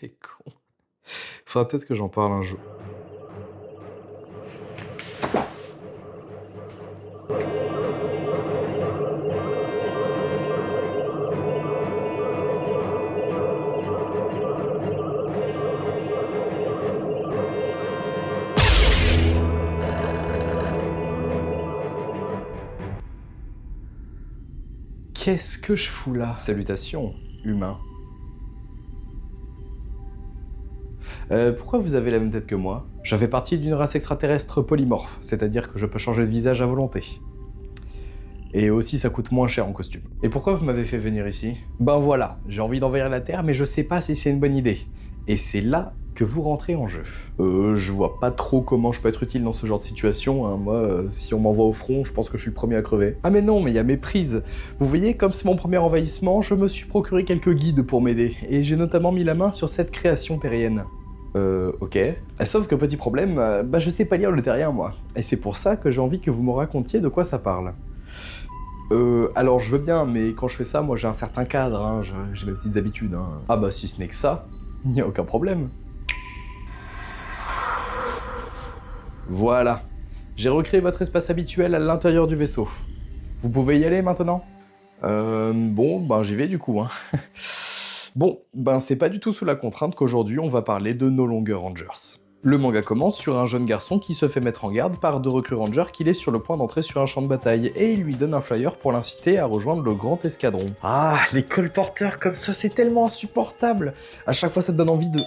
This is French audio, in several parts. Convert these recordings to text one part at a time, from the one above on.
C'est con. Faudra peut-être que j'en parle un jour. Qu'est-ce que je fous là? Salutations, humain. Pourquoi vous avez la même tête que moi? Je fais partie d'une race extraterrestre polymorphe, c'est-à-dire que je peux changer de visage à volonté. Et aussi ça coûte moins cher en costume. Et pourquoi vous m'avez fait venir ici? Ben voilà, j'ai envie d'envahir la Terre, mais je sais pas si c'est une bonne idée. Et c'est là que vous rentrez en jeu. Je vois pas trop comment je peux être utile dans ce genre de situation, hein. Moi, si on m'envoie au front, je pense que je suis le premier à crever. Ah mais non, mais il y a mes prises. Vous voyez, comme c'est mon premier envahissement, je me suis procuré quelques guides pour m'aider, et j'ai notamment mis la main sur cette création terrienne. Ok. Sauf que petit problème, je sais pas lire le terrien moi. Et c'est pour ça que j'ai envie que vous me racontiez de quoi ça parle. Alors je veux bien, mais quand je fais ça, moi j'ai un certain cadre, hein, j'ai mes petites habitudes. Hein. Ah bah si ce n'est que ça, il n'y a aucun problème. Voilà. J'ai recréé votre espace habituel à l'intérieur du vaisseau. Vous pouvez y aller maintenant? J'y vais du coup, hein. C'est pas du tout sous la contrainte qu'aujourd'hui on va parler de No Longer Rangers. Le manga commence sur un jeune garçon qui se fait mettre en garde par deux recrues rangers qu'il est sur le point d'entrer sur un champ de bataille, et il lui donne un flyer pour l'inciter à rejoindre le grand escadron. Ah, les colporteurs comme ça, c'est tellement insupportable! À chaque fois ça te donne envie de...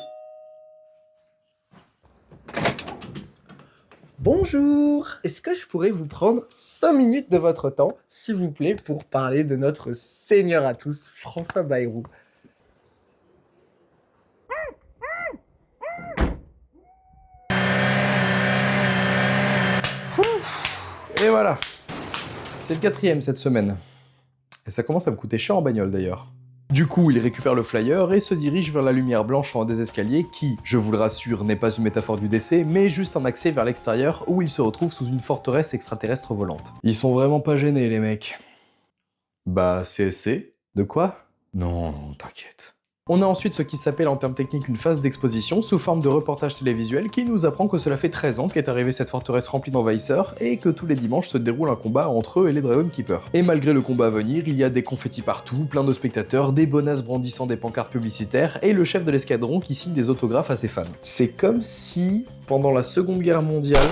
Bonjour! Est-ce que je pourrais vous prendre 5 minutes de votre temps, s'il vous plaît, pour parler de notre seigneur à tous, François Bayrou? Et voilà. C'est le 4e cette semaine. Et ça commence à me coûter cher en bagnole d'ailleurs. Du coup, il récupère le flyer et se dirige vers la lumière blanche en haut des escaliers qui, je vous le rassure, n'est pas une métaphore du décès, mais juste un accès vers l'extérieur où il se retrouve sous une forteresse extraterrestre volante. Ils sont vraiment pas gênés les mecs. Bah, CSC? De quoi? Non, t'inquiète. On a ensuite ce qui s'appelle en termes techniques une phase d'exposition sous forme de reportage télévisuel qui nous apprend que cela fait 13 ans qu'est arrivée cette forteresse remplie d'envahisseurs et que tous les dimanches se déroule un combat entre eux et les Dragon Keepers. Et malgré le combat à venir, il y a des confettis partout, plein de spectateurs, des bonasses brandissant des pancartes publicitaires et le chef de l'escadron qui signe des autographes à ses fans. C'est comme si, pendant la Seconde Guerre mondiale...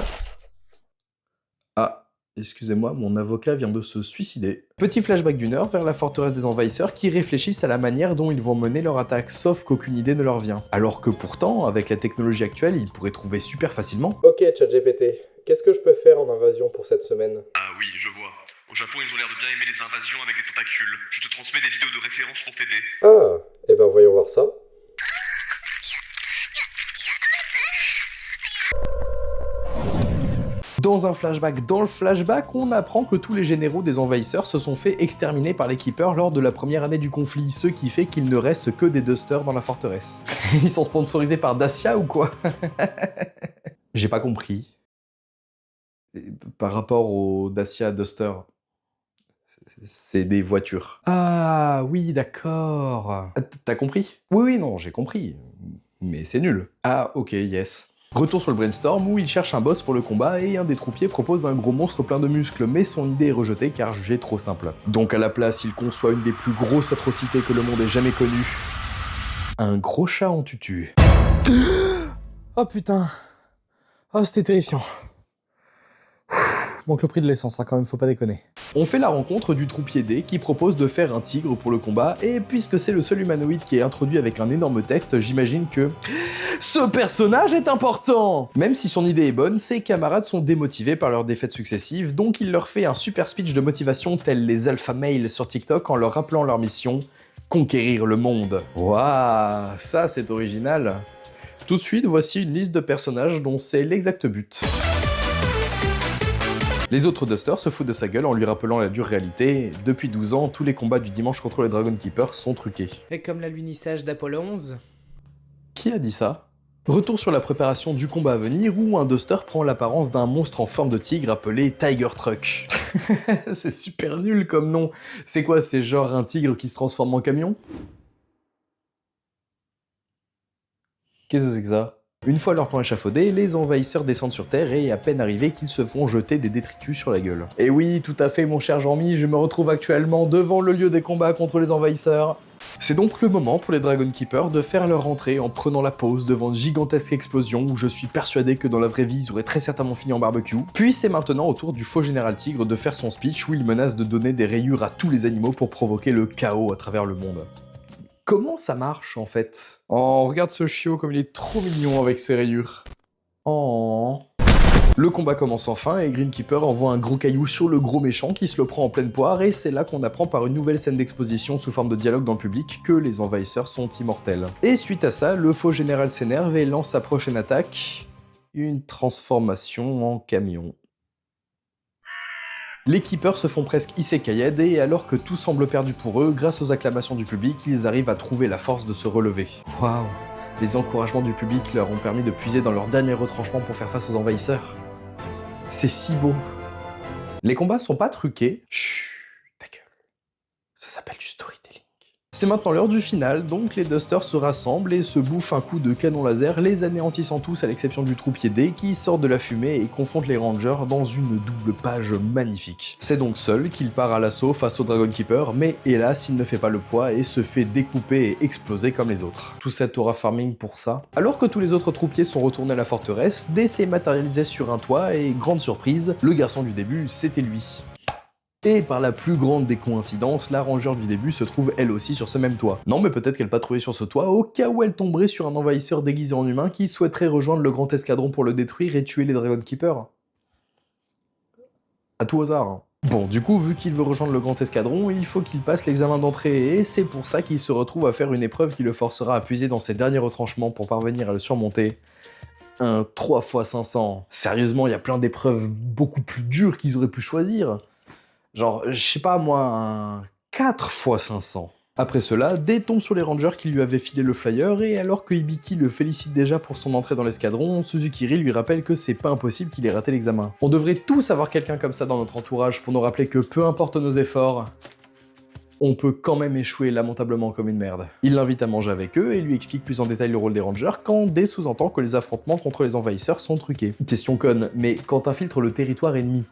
Ah, excusez-moi, mon avocat vient de se suicider. Petit flashback d'1 heure vers la forteresse des envahisseurs qui réfléchissent à la manière dont ils vont mener leur attaque, sauf qu'aucune idée ne leur vient. Alors que pourtant, avec la technologie actuelle, ils pourraient trouver super facilement. Ok, ChatGPT, qu'est-ce que je peux faire en invasion pour cette semaine? Ah oui, je vois. Au Japon, ils ont l'air de bien aimer les invasions avec des tentacules. Je te transmets des vidéos de référence pour t'aider. Ah, eh ben voyons voir ça. Dans un flashback dans le flashback, on apprend que tous les généraux des envahisseurs se sont fait exterminer par les Keepers lors de la première année du conflit, ce qui fait qu'il ne reste que des Dusters dans la forteresse. Ils sont sponsorisés par Dacia ou quoi? J'ai pas compris. Par rapport aux Dacia Duster, c'est des voitures. Ah oui, d'accord. T'as compris? Oui, non, j'ai compris. Mais c'est nul. Ah, ok, yes. Retour sur le brainstorm où il cherche un boss pour le combat et un des troupiers propose un gros monstre plein de muscles, mais son idée est rejetée car jugée trop simple. Donc à la place, il conçoit une des plus grosses atrocités que le monde ait jamais connues. Un gros chat en tutu. Oh putain. Oh, c'était terrifiant. Manque le prix de l'essence, hein, quand même, faut pas déconner. On fait la rencontre du troupier D qui propose de faire un tigre pour le combat, et puisque c'est le seul humanoïde qui est introduit avec un énorme texte, j'imagine que... ce personnage est important! Même si son idée est bonne, ses camarades sont démotivés par leurs défaites successives, donc il leur fait un super speech de motivation tel les alpha males sur TikTok en leur rappelant leur mission, conquérir le monde. Waouh, ça c'est original. Tout de suite, voici une liste de personnages dont c'est l'exact but. Les autres Dusters se foutent de sa gueule en lui rappelant la dure réalité. Depuis 12 ans, tous les combats du dimanche contre les Dragon Keepers sont truqués. Et comme l'alunissage d'Apollo 11. Qui a dit ça? Retour sur la préparation du combat à venir où un Duster prend l'apparence d'un monstre en forme de tigre appelé Tiger Truck. C'est super nul comme nom. C'est quoi, c'est genre un tigre qui se transforme en camion? Qu'est-ce que c'est que ça? Une fois leur plan échafaudé, les envahisseurs descendent sur Terre et à peine arrivés qu'ils se font jeter des détritus sur la gueule. Et oui, tout à fait mon cher Jean-Mi, je me retrouve actuellement devant le lieu des combats contre les envahisseurs. C'est donc le moment pour les Dragon Keepers de faire leur entrée en prenant la pause devant une gigantesque explosion où je suis persuadé que dans la vraie vie ils auraient très certainement fini en barbecue. Puis c'est maintenant au tour du faux général Tigre de faire son speech où il menace de donner des rayures à tous les animaux pour provoquer le chaos à travers le monde. Comment ça marche en fait? Oh, regarde ce chiot comme il est trop mignon avec ses rayures. Oh. Le combat commence enfin et Greenkeeper envoie un gros caillou sur le gros méchant qui se le prend en pleine poire et c'est là qu'on apprend par une nouvelle scène d'exposition sous forme de dialogue dans le public que les envahisseurs sont immortels. Et suite à ça, le faux général s'énerve et lance sa prochaine attaque, une transformation en camion. Les Keepers se font presque isekayed et alors que tout semble perdu pour eux, grâce aux acclamations du public, ils arrivent à trouver la force de se relever. Waouh! Les encouragements du public leur ont permis de puiser dans leur dernier retranchement pour faire face aux envahisseurs. C'est si beau. Les combats sont pas truqués. Chut, ta gueule. Ça s'appelle du storytelling. C'est maintenant l'heure du final, donc les Dusters se rassemblent et se bouffent un coup de canon laser, les anéantissant tous à l'exception du troupier D qui sort de la fumée et confronte les Rangers dans une double page magnifique. C'est donc seul qu'il part à l'assaut face au Dragon Keeper, mais hélas il ne fait pas le poids et se fait découper et exploser comme les autres. Tout cet aura farming pour ça. Alors que tous les autres troupiers sont retournés à la forteresse, D s'est matérialisé sur un toit et grande surprise, le garçon du début c'était lui. Et par la plus grande des coïncidences, la rangeur du début se trouve elle aussi sur ce même toit. Non mais peut-être qu'elle patrouillait sur ce toit au cas où elle tomberait sur un envahisseur déguisé en humain qui souhaiterait rejoindre le grand escadron pour le détruire et tuer les Dragon Keepers. À tout hasard. Hein. Bon, du coup, vu qu'il veut rejoindre le grand escadron, il faut qu'il passe l'examen d'entrée et c'est pour ça qu'il se retrouve à faire une épreuve qui le forcera à puiser dans ses derniers retranchements pour parvenir à le surmonter. Un 3 x 500. Sérieusement, il y a plein d'épreuves beaucoup plus dures qu'ils auraient pu choisir. Genre, je sais pas moi, un 4 x 500. Après cela, D tombe sur les Rangers qui lui avaient filé le flyer, et alors que Hibiki le félicite déjà pour son entrée dans l'escadron, Suzukiri lui rappelle que c'est pas impossible qu'il ait raté l'examen. On devrait tous avoir quelqu'un comme ça dans notre entourage pour nous rappeler que peu importe nos efforts, on peut quand même échouer lamentablement comme une merde. Il l'invite à manger avec eux et lui explique plus en détail le rôle des Rangers quand D sous-entend que les affrontements contre les envahisseurs sont truqués. Question conne, mais quand t'infiltres le territoire ennemi,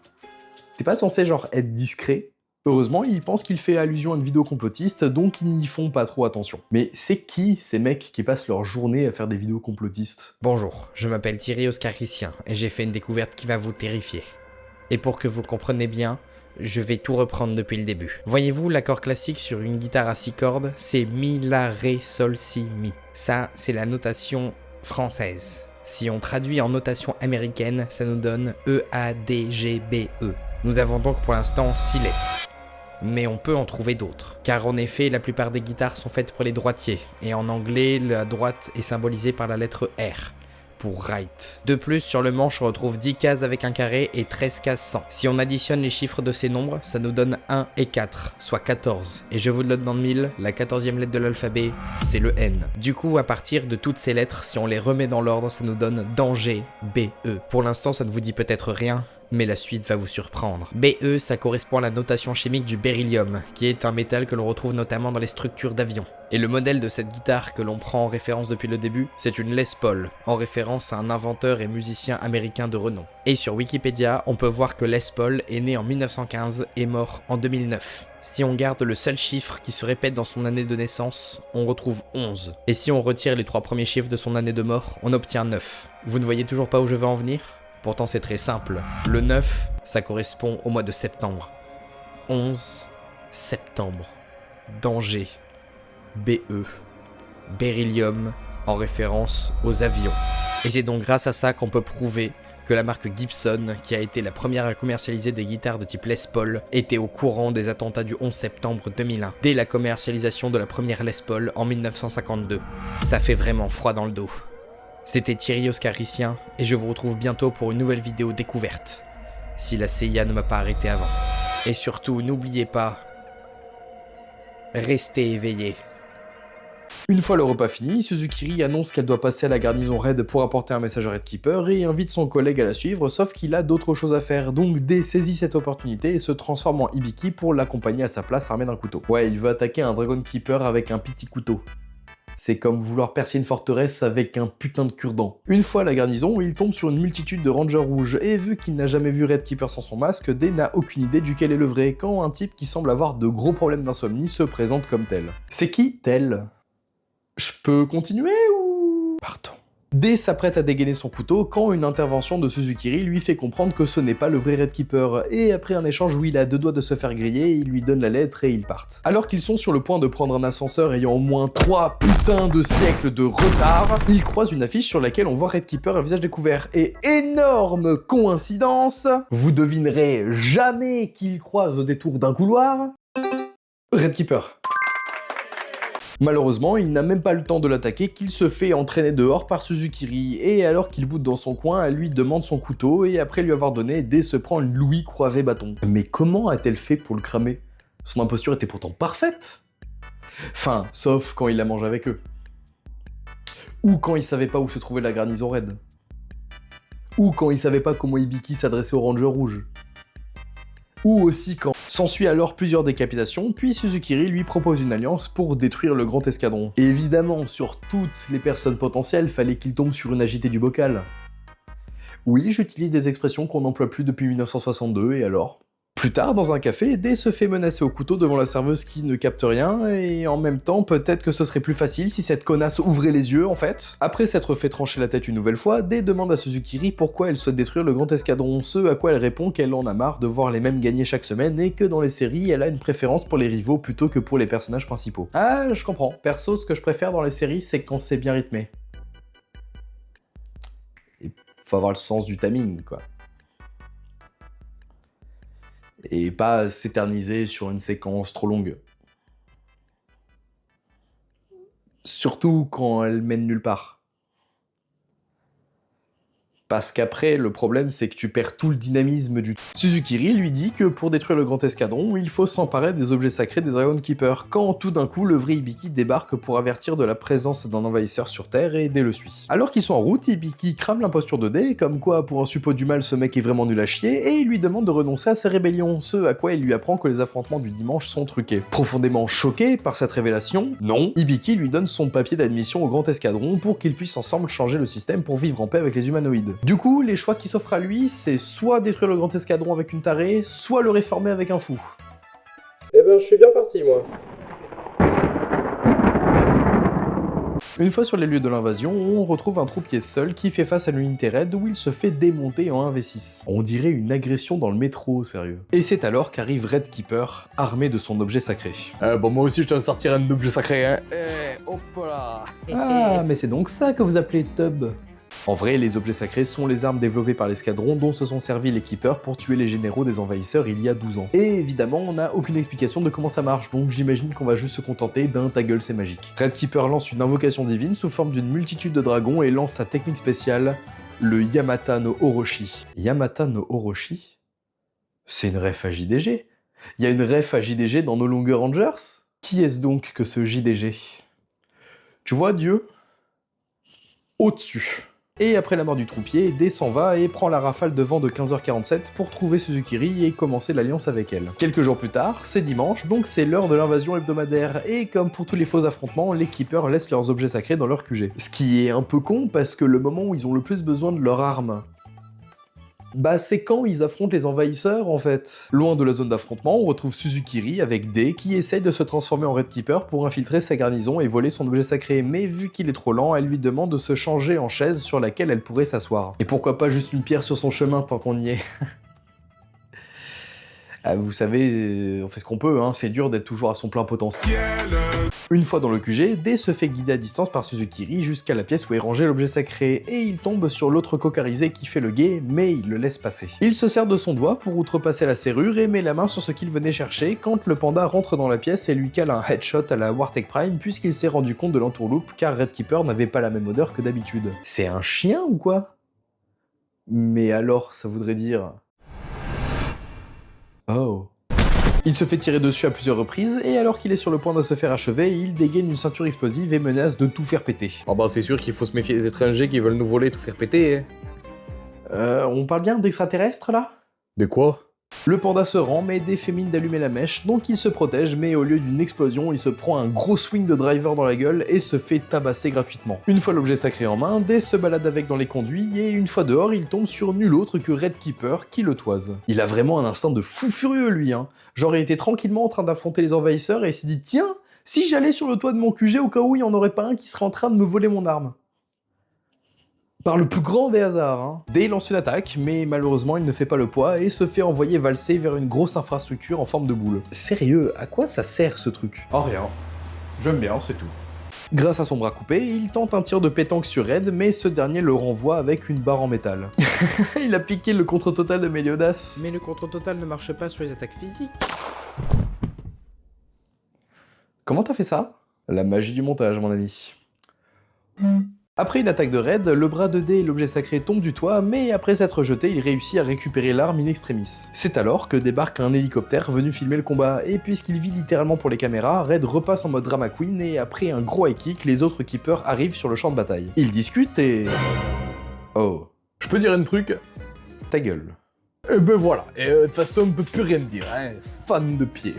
t'es pas censé genre être discret? Heureusement, il pense qu'il fait allusion à une vidéo complotiste, donc ils n'y font pas trop attention. Mais c'est qui ces mecs qui passent leur journée à faire des vidéos complotistes? Bonjour, je m'appelle Thierry Oscaricien et j'ai fait une découverte qui va vous terrifier. Et pour que vous compreniez bien, je vais tout reprendre depuis le début. Voyez-vous, l'accord classique sur une guitare à 6 cordes, c'est Mi, La, Ré, Sol, Si, Mi. Ça, c'est la notation française. Si on traduit en notation américaine, ça nous donne E, A, D, G, B, E. Nous avons donc pour l'instant 6 lettres. Mais on peut en trouver d'autres. Car en effet, la plupart des guitares sont faites pour les droitiers. Et en anglais, la droite est symbolisée par la lettre R. Pour right. De plus, sur le manche, on retrouve 10 cases avec un carré et 13 cases sans. Si on additionne les chiffres de ces nombres, ça nous donne 1 et 4, soit 14. Et je vous le donne dans le mille, la 14e lettre de l'alphabet, c'est le N. Du coup, à partir de toutes ces lettres, si on les remet dans l'ordre, ça nous donne danger, B-E. Pour l'instant, ça ne vous dit peut-être rien, mais la suite va vous surprendre. BE, ça correspond à la notation chimique du beryllium, qui est un métal que l'on retrouve notamment dans les structures d'avions. Et le modèle de cette guitare que l'on prend en référence depuis le début, c'est une Les Paul, en référence à un inventeur et musicien américain de renom. Et sur Wikipédia, on peut voir que Les Paul est né en 1915 et mort en 2009. Si on garde le seul chiffre qui se répète dans son année de naissance, on retrouve 11. Et si on retire les 3 premiers chiffres de son année de mort, on obtient 9. Vous ne voyez toujours pas où je veux en venir ? Pourtant c'est très simple. Le 9, ça correspond au mois de septembre. 11 septembre. Danger. BE. Beryllium, en référence aux avions. Et c'est donc grâce à ça qu'on peut prouver que la marque Gibson, qui a été la première à commercialiser des guitares de type Les Paul, était au courant des attentats du 11 septembre 2001, dès la commercialisation de la première Les Paul en 1952. Ça fait vraiment froid dans le dos. C'était Thierry Oscaricien, et je vous retrouve bientôt pour une nouvelle vidéo découverte, si la CIA ne m'a pas arrêté avant. Et surtout, n'oubliez pas, restez éveillés. Une fois le repas fini, Suzukiri annonce qu'elle doit passer à la garnison Red pour apporter un message à Red Keeper et invite son collègue à la suivre, sauf qu'il a d'autres choses à faire, donc D saisit cette opportunité et se transforme en Hibiki pour l'accompagner à sa place armé d'un couteau. Ouais, il veut attaquer un Dragon Keeper avec un petit couteau. C'est comme vouloir percer une forteresse avec un putain de cure-dent. Une fois à la garnison, il tombe sur une multitude de rangers rouges, et vu qu'il n'a jamais vu Red Keeper sans son masque, Day n'a aucune idée duquel est le vrai, quand un type qui semble avoir de gros problèmes d'insomnie se présente comme tel. C'est qui, tel? Je peux continuer ou... Pardon. Day s'apprête à dégainer son couteau quand une intervention de Suzukiri lui fait comprendre que ce n'est pas le vrai Red Keeper, et après un échange où il a deux doigts de se faire griller, il lui donne la lettre et ils partent. Alors qu'ils sont sur le point de prendre un ascenseur ayant au moins 3 putains de siècles de retard, ils croisent une affiche sur laquelle on voit Red Keeper à visage découvert, et énorme coïncidence, vous devinerez jamais qu'ils croisent au détour d'un couloir Red Keeper. Malheureusement, il n'a même pas le temps de l'attaquer qu'il se fait entraîner dehors par Suzukiri, et alors qu'il boude dans son coin, elle lui demande son couteau, et après lui avoir donné, Day se prend une Louis croisé bâton. Mais comment a-t-elle fait pour le cramer? Son imposture était pourtant parfaite. Enfin, sauf quand il la mange avec eux. Ou quand il savait pas où se trouvait la garnison raide. Ou quand il savait pas comment Hibiki s'adressait au Ranger rouge. Ou aussi quand s'ensuit alors plusieurs décapitations, puis Suzukiri lui propose une alliance pour détruire le grand escadron. Et évidemment, sur toutes les personnes potentielles, fallait qu'il tombe sur une agitée du bocal. Oui, j'utilise des expressions qu'on n'emploie plus depuis 1962, et alors? Plus tard, dans un café, Day se fait menacer au couteau devant la serveuse qui ne capte rien, et en même temps, peut-être que ce serait plus facile si cette connasse ouvrait les yeux, en fait. Après s'être fait trancher la tête une nouvelle fois, Day demande à Suzukiri pourquoi elle souhaite détruire le grand escadron, ce à quoi elle répond qu'elle en a marre de voir les mêmes gagner chaque semaine, et que dans les séries, elle a une préférence pour les rivaux plutôt que pour les personnages principaux. Ah, je comprends. Perso, ce que je préfère dans les séries, c'est quand c'est bien rythmé. Il faut avoir le sens du timing, quoi. Et pas s'éterniser sur une séquence trop longue. Surtout quand elle mène nulle part. Parce qu'après, le problème, c'est que tu perds tout le dynamisme du... Suzukiri lui dit que pour détruire le grand escadron, il faut s'emparer des objets sacrés des Dragon Keepers, quand tout d'un coup, le vrai Hibiki débarque pour avertir de la présence d'un envahisseur sur Terre et Day le suit. Alors qu'ils sont en route, Hibiki crame l'imposture de Day, comme quoi, pour un suppôt du mal, ce mec est vraiment nul à chier, et il lui demande de renoncer à ses rébellions, ce à quoi il lui apprend que les affrontements du dimanche sont truqués. Profondément choqué par cette révélation, non, Hibiki lui donne son papier d'admission au grand escadron pour qu'ils puissent ensemble changer le système pour vivre en paix avec les humanoïdes. Du coup, les choix qui s'offrent à lui, c'est soit détruire le grand escadron avec une tarée, soit le réformer avec un fou. Eh ben, je suis bien parti, moi. Une fois sur les lieux de l'invasion, on retrouve un troupier seul qui fait face à l'unité raid où il se fait démonter en 1v6. On dirait une agression dans le métro, sérieux. Et c'est alors qu'arrive Red Keeper, armé de son objet sacré. Bon, moi aussi je te sortirai un objet sacré, hein. Hop là. Ah, mais c'est donc ça que vous appelez Tub. En vrai, les objets sacrés sont les armes développées par l'escadron dont se sont servis les Keepers pour tuer les généraux des envahisseurs il y a 12 ans. Et évidemment, on n'a aucune explication de comment ça marche, donc j'imagine qu'on va juste se contenter d'un ta gueule c'est magique. Red Keeper lance une invocation divine sous forme d'une multitude de dragons et lance sa technique spéciale, le Yamata no Orochi. Yamata no Orochi? C'est une ref à JDG. Il y a une ref à JDG dans No Longer Rangers? Qui est-ce donc que ce JDG? Tu vois, Dieu? Au-dessus. Et après la mort du troupier, Day s'en va et prend la rafale de vent de 15h47 pour trouver Suzukiri et commencer l'alliance avec elle. Quelques jours plus tard, c'est dimanche, donc c'est l'heure de l'invasion hebdomadaire, et comme pour tous les faux affrontements, les Keepers laissent leurs objets sacrés dans leur QG. Ce qui est un peu con parce que le moment où ils ont le plus besoin de leur arme, bah c'est quand ils affrontent les envahisseurs en fait. Loin de la zone d'affrontement, on retrouve Suzukiri avec Day qui essaye de se transformer en Red Keeper pour infiltrer sa garnison et voler son objet sacré, mais vu qu'il est trop lent, elle lui demande de se changer en chaise sur laquelle elle pourrait s'asseoir. Et pourquoi pas juste une pierre sur son chemin tant qu'on y est. Vous savez, on fait ce qu'on peut, hein, c'est dur d'être toujours à son plein potentiel. Une fois dans le QG, Day se fait guider à distance par Suzukiri jusqu'à la pièce où est rangé l'objet sacré, et il tombe sur l'autre cocarisé qui fait le guet, mais il le laisse passer. Il se sert de son doigt pour outrepasser la serrure et met la main sur ce qu'il venait chercher quand le panda rentre dans la pièce et lui cale un headshot à la Wartech Prime puisqu'il s'est rendu compte de l'entourloupe car Red Keeper n'avait pas la même odeur que d'habitude. C'est un chien ou quoi? Mais alors, ça voudrait dire... Oh. Il se fait tirer dessus à plusieurs reprises, et alors qu'il est sur le point de se faire achever, il dégaine une ceinture explosive et menace de tout faire péter. Ah bah c'est sûr qu'il faut se méfier des étrangers qui veulent nous voler et tout faire péter, hein. On parle bien d'extraterrestres là? De quoi? Le panda se rend mais défait mine d'allumer la mèche, donc il se protège, mais au lieu d'une explosion, il se prend un gros swing de driver dans la gueule et se fait tabasser gratuitement. Une fois l'objet sacré en main, Day se balade avec dans les conduits et une fois dehors, il tombe sur nul autre que Red Keeper qui le toise. Il a vraiment un instinct de fou furieux lui, hein. Genre il était tranquillement en train d'affronter les envahisseurs et il s'est dit tiens, si j'allais sur le toit de mon QG au cas où il n'y en aurait pas un qui serait en train de me voler mon arme. Par le plus grand des hasards, hein. Day lance une attaque, mais malheureusement il ne fait pas le poids et se fait envoyer valser vers une grosse infrastructure en forme de boule. Sérieux, à quoi ça sert ce truc? Oh rien. J'aime bien, c'est tout. Grâce à son bras coupé, il tente un tir de pétanque sur Red, mais ce dernier le renvoie avec une barre en métal. Il a piqué le contre-total de Meliodas. Mais le contre total ne marche pas sur les attaques physiques. Comment t'as fait ça? La magie du montage, mon ami. Après une attaque de Red, le bras de Day et l'objet sacré tombent du toit, mais après s'être jeté, il réussit à récupérer l'arme in extremis. C'est alors que débarque un hélicoptère venu filmer le combat, et puisqu'il vit littéralement pour les caméras, Red repasse en mode drama queen, et après un gros high kick, les autres keepers arrivent sur le champ de bataille. Ils discutent et... Oh. Je peux dire un truc? Ta gueule. Et ben voilà, et de toute façon on peut plus rien dire, hein, fan de pied.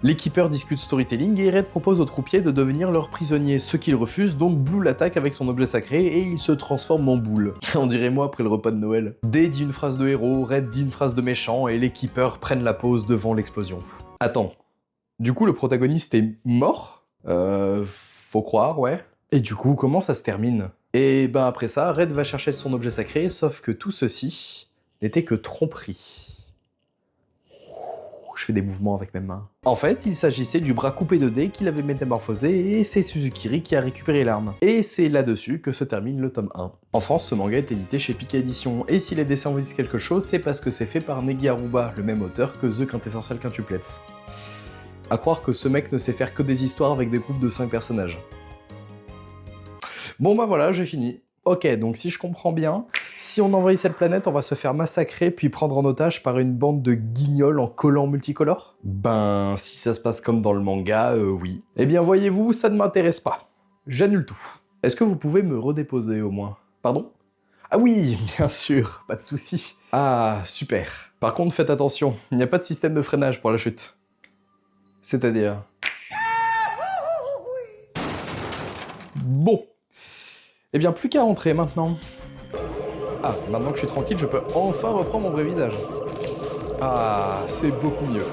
Les keepers discutent storytelling et Red propose aux troupiers de devenir leurs prisonniers, ce qu'ils refusent, donc Blue l'attaque avec son objet sacré et il se transforme en boule. On dirait moi après le repas de Noël. Day dit une phrase de héros, Red dit une phrase de méchant et les keepers prennent la pause devant l'explosion. Attends, du coup le protagoniste est mort? Faut croire, ouais. Et du coup, comment ça se termine? Et ben après ça, Red va chercher son objet sacré, sauf que tout ceci n'était que tromperie. Je fais des mouvements avec mes mains. En fait, il s'agissait du bras coupé de Day qu'il avait métamorphosé et c'est Suzukiri qui a récupéré l'arme. Et c'est là-dessus que se termine le tome 1. En France, ce manga est édité chez Pika Édition, et si les dessins vous disent quelque chose, c'est parce que c'est fait par Negi Aruba, le même auteur que The Quintessential Quintuplets. À croire que ce mec ne sait faire que des histoires avec des groupes de 5 personnages. Bon bah voilà, j'ai fini. Ok, donc si je comprends bien, si on envahit cette planète, on va se faire massacrer puis prendre en otage par une bande de guignols en collants multicolores? Ben, si ça se passe comme dans le manga, oui. Eh bien voyez-vous, ça ne m'intéresse pas. J'annule tout. Est-ce que vous pouvez me redéposer au moins? Pardon? Ah oui, bien sûr, pas de souci. Ah, super. Par contre, faites attention, il n'y a pas de système de freinage pour la chute. C'est-à-dire... Bon. Eh bien, plus qu'à rentrer maintenant. Ah, maintenant que je suis tranquille, je peux enfin reprendre mon vrai visage. Ah, c'est beaucoup mieux.